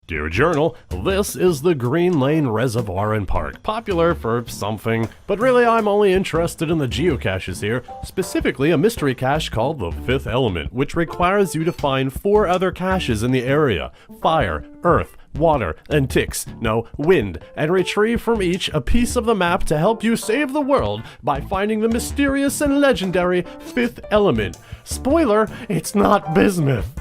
Dear Journal, this is the Green Lane Reservoir and Park, popular for something, but really I'm only interested in the geocaches here, specifically a mystery cache called the Fifth Element, which requires you to find 4 other caches in the area: fire, earth, water, and wind, and retrieve from each a piece of the map to help you save the world by finding the mysterious and legendary Fifth Element. Spoiler, it's not bismuth.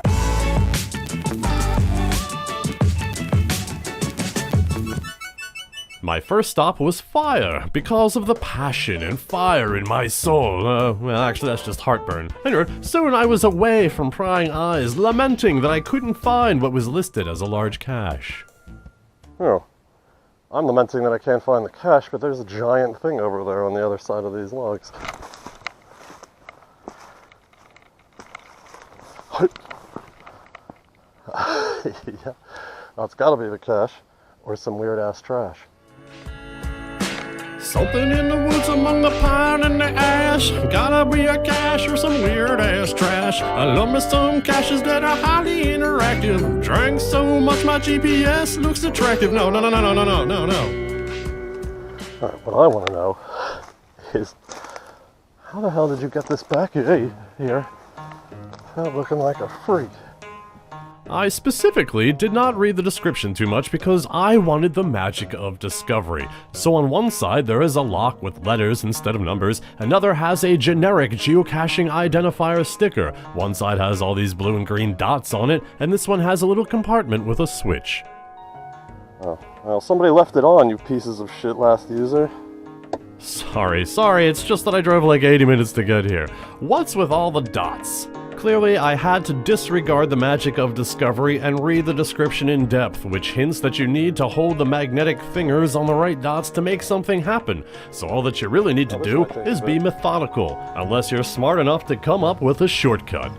My first stop was fire, because of the passion and fire in my soul. Well, actually, that's just heartburn. Anyway, soon I was away from prying eyes, lamenting that I couldn't find what was listed as a large cache. Oh, I'm lamenting that I can't find the cache, but there's a giant thing over there on the other side of these logs. Yeah, that's gotta be the cache, or some weird-ass trash. Something in the woods among the pine and the ash. Gotta be a cache or some weird-ass trash. I love me some caches that are highly interactive. Drank so much my GPS looks attractive. No. Alright, what I want to know is, how the hell did you get this back here without looking like a freak? I specifically did not read the description too much because I wanted the magic of discovery. So on one side there is a lock with letters instead of numbers, another has a generic geocaching identifier sticker, one side has all these blue and green dots on it, and this one has a little compartment with a switch. Oh, well, somebody left it on, you pieces of shit, last user. Sorry, it's just that I drove like 80 minutes to get here. What's with all the dots? Clearly, I had to disregard the magic of discovery and read the description in depth, which hints that you need to hold the magnetic fingers on the right dots to make something happen. So all that you really need to do is be methodical, unless you're smart enough to come up with a shortcut.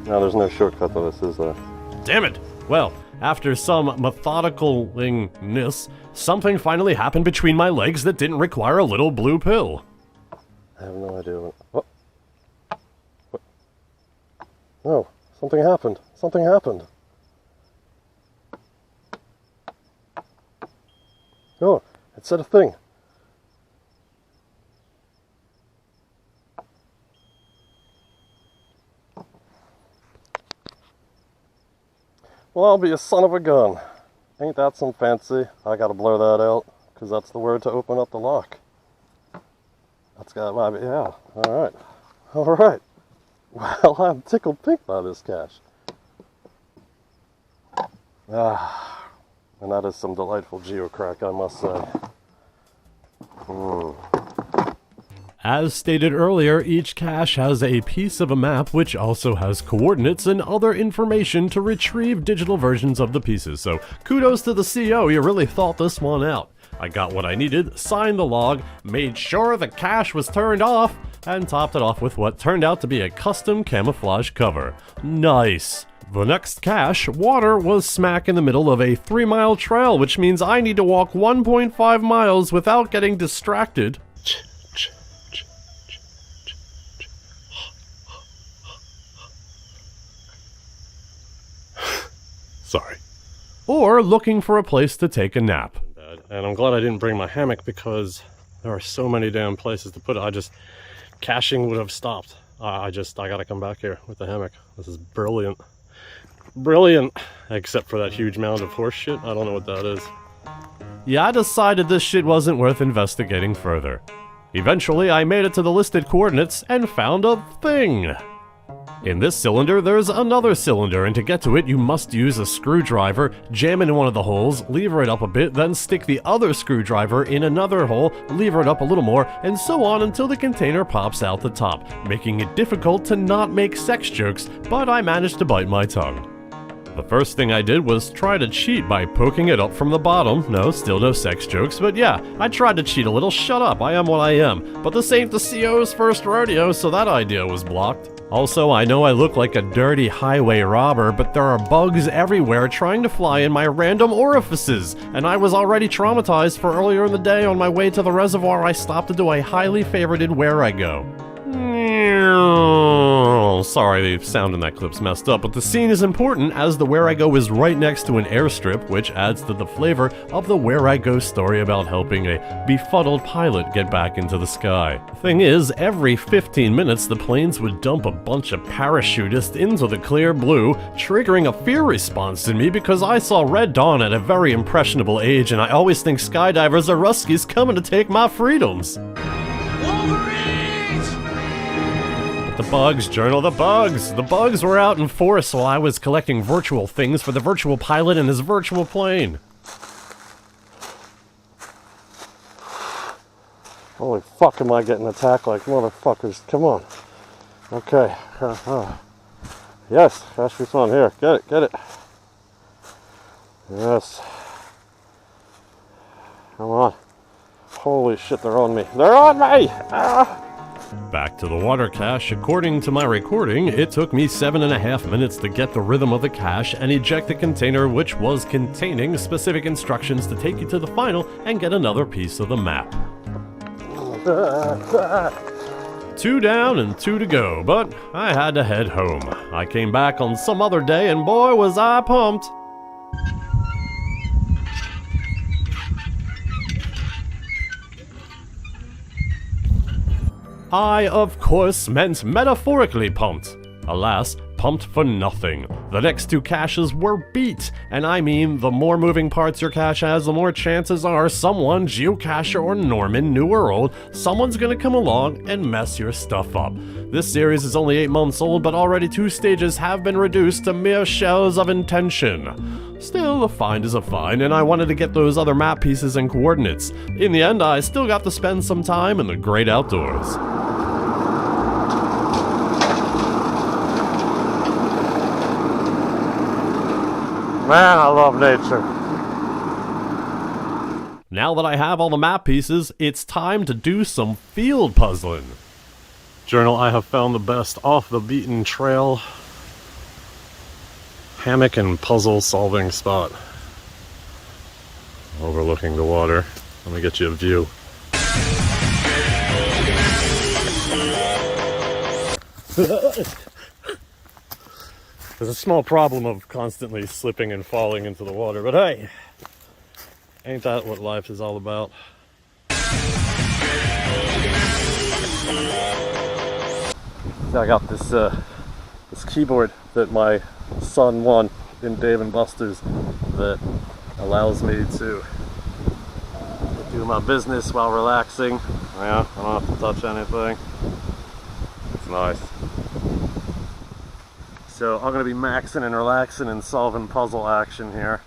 No, there's no shortcut to this, is there? Damn it! Well, after some methodicalness, something finally happened between my legs that didn't require a little blue pill. I have no idea what... Oh. No, something happened. Something happened. Oh, it said a thing. Well, I'll be a son of a gun. Ain't that some fancy? I gotta blur that out, because that's the word to open up the lock. That's got, yeah, alright. Alright. Well, I'm tickled pink by this cache. And that is some delightful geocrack, I must say. As stated earlier, each cache has a piece of a map which also has coordinates and other information to retrieve digital versions of the pieces, so kudos to the CO, you really thought this one out. I got what I needed, signed the log, made sure the cache was turned off, and topped it off with what turned out to be a custom camouflage cover. Nice! The next cache, water, was smack in the middle of a 3-mile trail, which means I need to walk 1.5 miles without getting distracted. Sorry. Or looking for a place to take a nap. And I'm glad I didn't bring my hammock because there are so many damn places to put it. Caching would have stopped. I gotta come back here with the hammock. This is brilliant. Brilliant! Except for that huge mound of horse shit. I don't know what that is. Yeah, I decided this shit wasn't worth investigating further. Eventually, I made it to the listed coordinates and found a thing! In this cylinder, there's another cylinder, and to get to it, you must use a screwdriver, jam it in one of the holes, lever it up a bit, then stick the other screwdriver in another hole, lever it up a little more, and so on until the container pops out the top, making it difficult to not make sex jokes, but I managed to bite my tongue. The first thing I did was try to cheat by poking it up from the bottom. No, still no sex jokes, but yeah, I tried to cheat a little. Shut up, I am what I am. But this ain't the CO's first rodeo, so that idea was blocked. Also, I know I look like a dirty highway robber, but there are bugs everywhere trying to fly in my random orifices, and I was already traumatized for earlier in the day on my way to the reservoir I stopped to do a highly favorited Where I Go. Journal, sorry the sound in that clip's messed up, but the scene is important as the Where I Go is right next to an airstrip, which adds to the flavor of the Where I Go story about helping a befuddled pilot get back into the sky. Thing is, every 15 minutes the planes would dump a bunch of parachutists into the clear blue, triggering a fear response in me because I saw Red Dawn at a very impressionable age and I always think skydivers are Ruskies coming to take my freedoms. The bugs, Journal, the bugs! The bugs were out in force while I was collecting virtual things for the virtual pilot and his virtual plane. Holy fuck, am I getting attacked like motherfuckers. Come on. Okay. Yes, cash refund. Here, get it. Yes. Come on. Holy shit, they're on me. They're on me! Ah! Back to the water cache. According to my recording, it took me 7.5 minutes to get the rhythm of the cache and eject the container, which was containing specific instructions to take you to the final and get another piece of the map. 2 down and 2 to go, but I had to head home. I came back on some other day and boy was I pumped. I, of course, meant metaphorically pumped. Alas, pumped for nothing. The next 2 caches were beat, and I mean the more moving parts your cache has, the more chances are someone, geocacher or Norman, new or old, someone's gonna come along and mess your stuff up. This series is only 8 months old, but already 2 stages have been reduced to mere shells of intention. Still, a find is a find, and I wanted to get those other map pieces and coordinates. In the end, I still got to spend some time in the great outdoors. Man, I love nature. Now that I have all the map pieces, it's time to do some field puzzling. Journal, I have found the best off the beaten trail hammock and puzzle solving spot. Overlooking the water. Let me get you a view. There's a small problem of constantly slipping and falling into the water, but hey, ain't that what life is all about? I got this this keyboard that my son won in Dave & Buster's that allows me to do my business while relaxing. Yeah, I don't have to touch anything. It's nice. So I'm going to be maxing and relaxing and solving puzzle action here.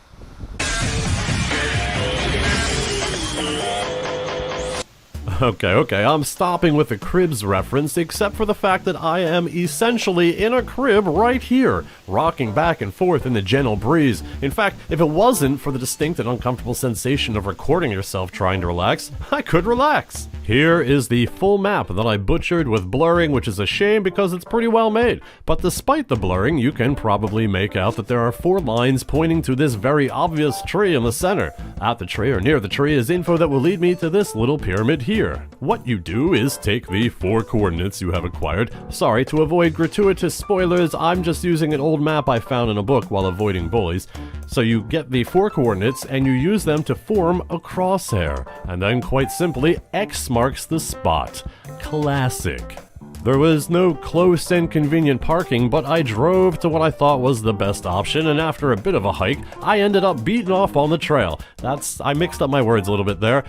Okay, I'm stopping with the cribs reference, except for the fact that I am essentially in a crib right here, rocking back and forth in the gentle breeze. In fact, if it wasn't for the distinct and uncomfortable sensation of recording yourself trying to relax, I could relax. Here is the full map that I butchered with blurring, which is a shame because it's pretty well made. But despite the blurring, you can probably make out that there are 4 lines pointing to this very obvious tree in the center. At the tree or near the tree is info that will lead me to this little pyramid here. What you do is take the 4 coordinates you have acquired. Sorry, to avoid gratuitous spoilers, I'm just using an old map I found in a book while avoiding bullies. So you get the 4 coordinates and you use them to form a crosshair. And then quite simply, X marks the spot. Classic. There was no close and convenient parking, but I drove to what I thought was the best option, and after a bit of a hike, I ended up beating off on the trail. I mixed up my words a little bit there.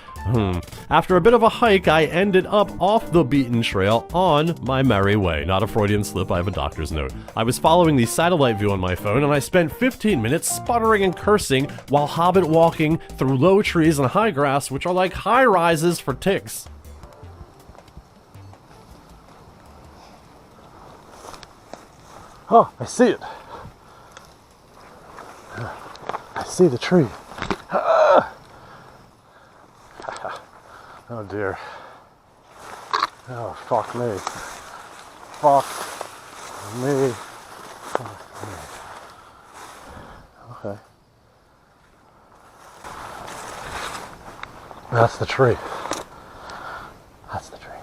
After a bit of a hike, I ended up off the beaten trail on my merry way. Not a Freudian slip, I have a doctor's note. I was following the satellite view on my phone, and I spent 15 minutes sputtering and cursing while hobbit walking through low trees and high grass, which are like high rises for ticks. Oh, I see it. I see the tree. Oh dear. Oh, fuck me. Fuck me. Fuck me. Okay. That's the tree. That's the tree.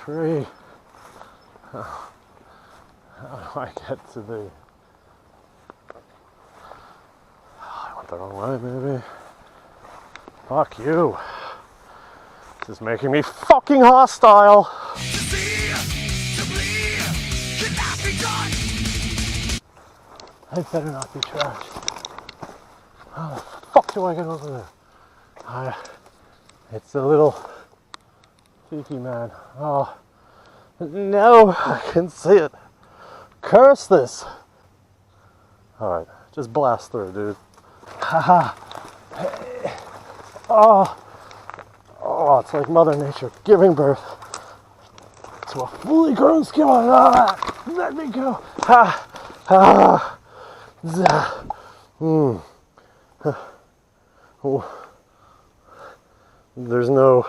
tree. How do I get to the... I went the wrong way, maybe. Fuck you. This is making me fucking hostile. I better not be trashed. How the fuck do I get over there? It's a little tiki man. Oh, no, I can see it. Curse this. Alright, just blast through, dude. Haha. Oh, it's like Mother Nature giving birth to a fully grown skeleton. Let me go. There's no.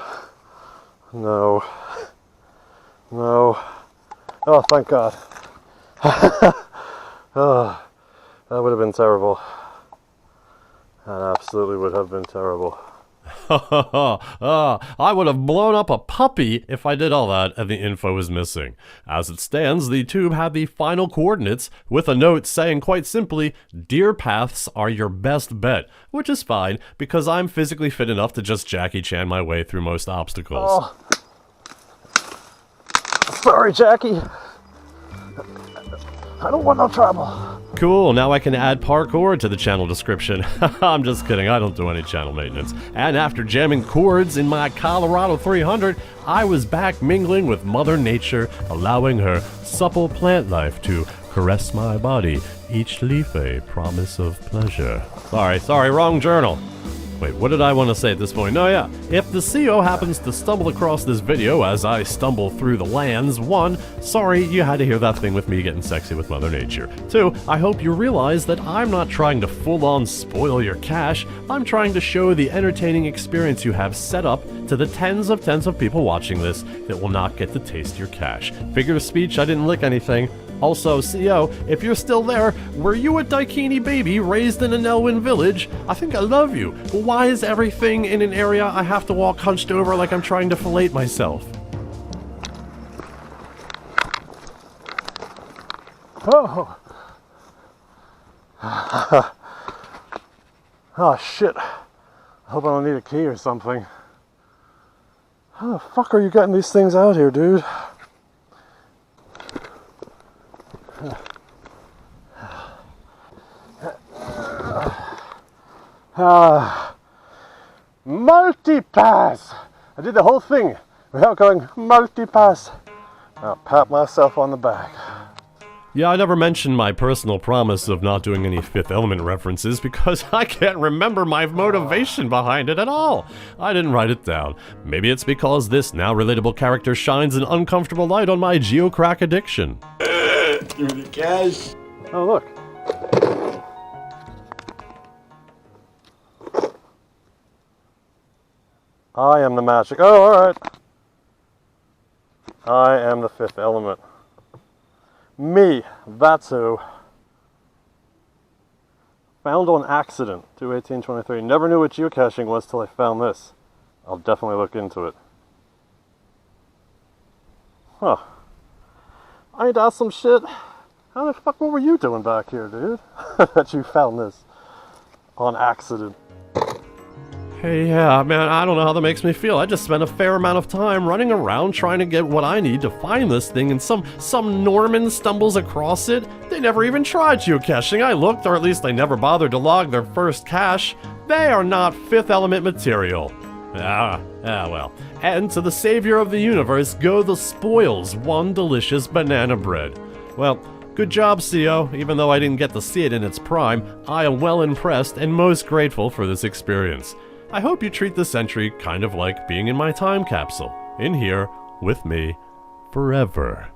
Oh, thank God. Oh, that would have been terrible. That absolutely would have been terrible. I would have blown up a puppy if I did all that and the info was missing. As it stands, the tube had the final coordinates with a note saying quite simply, deer paths are your best bet, which is fine because I'm physically fit enough to just Jackie Chan my way through most obstacles. Oh. Sorry, Jackie. I don't want no trouble. Cool, now I can add parkour to the channel description. I'm just kidding, I don't do any channel maintenance. And after jamming chords in my Colorado 300, I was back mingling with Mother Nature, allowing her supple plant life to caress my body, each leaf a promise of pleasure. Sorry, wrong journal. Wait, what did I want to say at this point? No, yeah. If the CO happens to stumble across this video as I stumble through the lands, 1, sorry you had to hear that thing with me getting sexy with Mother Nature. 2, I hope you realize that I'm not trying to full-on spoil your cache. I'm trying to show the entertaining experience you have set up to the tens of people watching this that will not get to taste your cache. Figure of speech, I didn't lick anything. Also, CO, if you're still there, were you a Daikini baby raised in an Elwyn village? I think I love you. But why is everything in an area I have to walk hunched over like I'm trying to fillet myself? Oh. Oh, shit. I hope I don't need a key or something. How the fuck are you getting these things out here, dude? Multi-pass! I did the whole thing without going multi-pass. I'll pat myself on the back. Yeah, I never mentioned my personal promise of not doing any Fifth Element references because I can't remember my motivation behind it at all. I didn't write it down. Maybe it's because this now relatable character shines an uncomfortable light on my geocrack addiction. Through the cache. Oh, look. I am the magic. Oh, alright. I am the Fifth Element. Me, that's who. Found on accident, 2/18/23. Never knew what geocaching was till I found this. I'll definitely look into it. Huh. I ain't asked some shit. How the fuck, what were you doing back here, dude? That you found this on accident. Hey, yeah, man, I don't know how that makes me feel. I just spent a fair amount of time running around trying to get what I need to find this thing, and some Norman stumbles across it. They never even tried geocaching. I looked, or at least they never bothered to log their first cache. They are not Fifth Element material. Well. And to the savior of the universe go the spoils, one delicious banana bread. Well, good job, CO. Even though I didn't get to see it in its prime, I am well impressed and most grateful for this experience. I hope you treat this entry kind of like being in my time capsule, in here, with me, forever.